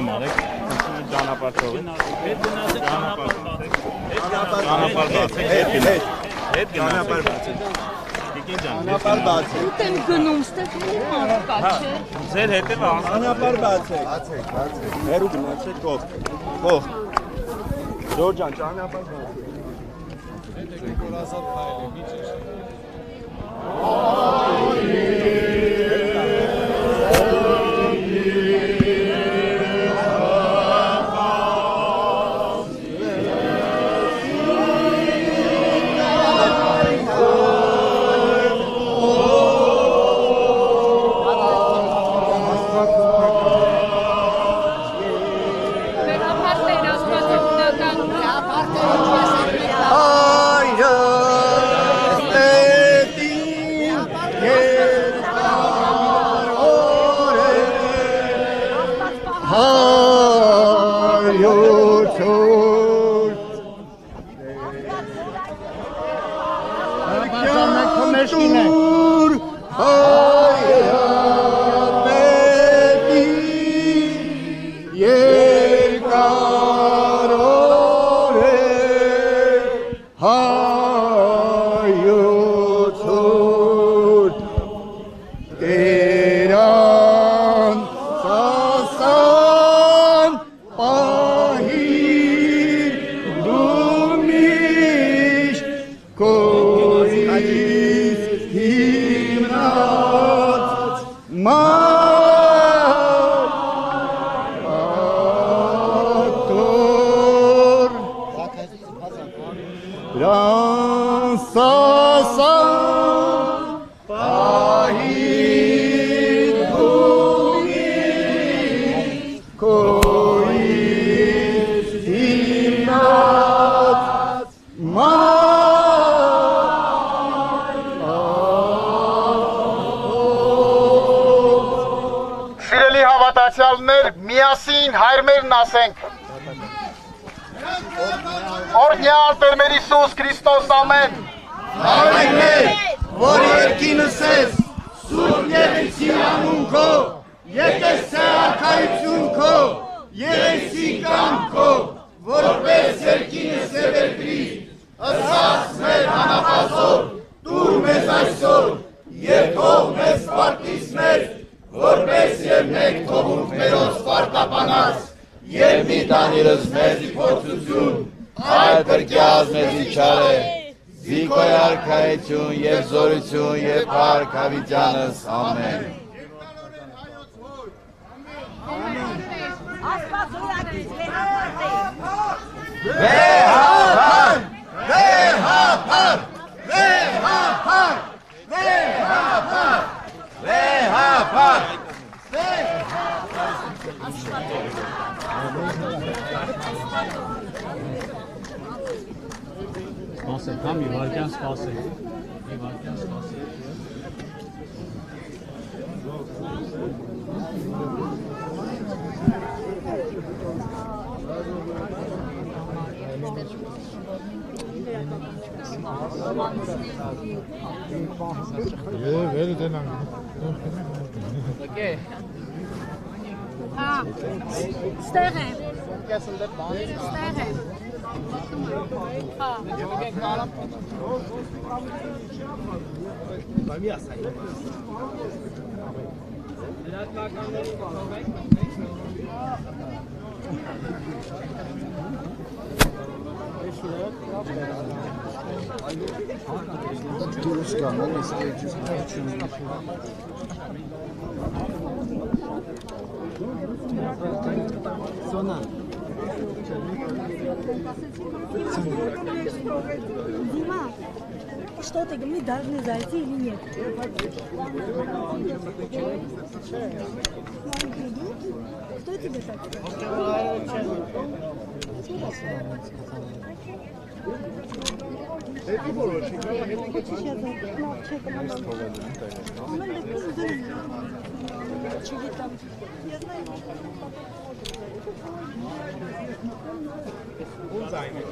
Շփում արեք, ճանապարհ թողեք։ Հետ գնացեք ճանապարհ բացեք։ Ճանապարհ բացեք, հետ ճանապարհ բացեք։ Տիկին ջան, ճանապարհ բացեք։ Ուտ են գնում, ստեղ մի մարդ կա, չէ։ Ձեր հետևը ճանապարհ բացեք։ Բացեք։ Հերու գնացեք կող։ Ջորջան, ճանապարհ բացեք։ Ազատ փայլի, միջի։ Միասին հայրմերն ասենք Օրհնյալ Տեր մեր Հիսուս Քրիստոս ամեն Ամեն որ երկինս ես Սուրբ Եղեցի անուն քո Եկես արքայություն քո Եղեցի կամ քո որպես երկինս է վերտրի Ասած մեր հանապազոր Տուր մեզ այսօր Եվ թող մեզ պարտիսներ Որպես և մեկ թողունք մերոց պարտապանած Եվ մի տանիրս մեզի փորձություն Այլ կրկյազ մեզի չար է Զիկոյ արքայություն և զորություն և փառք հավիտյանս ամեն Վեհափար! Վեհափար! Վեհափար! Վեհափար! Վեհափար! Սպասեք, համ մի վարկյան սպասեք, մի վարկյան սպասեք։ Veri denen. Okay. Հա, ստեղ եմ։ Կեսնդեր բան Ստեղ եմ։ Հա։ Բամի ասայի Դուրս գան, ես էջս չունեմ։ Սոնա։ Дима, что ты, мы должны зайти или нет? Кто тебе так? Ո՞ւր զայնի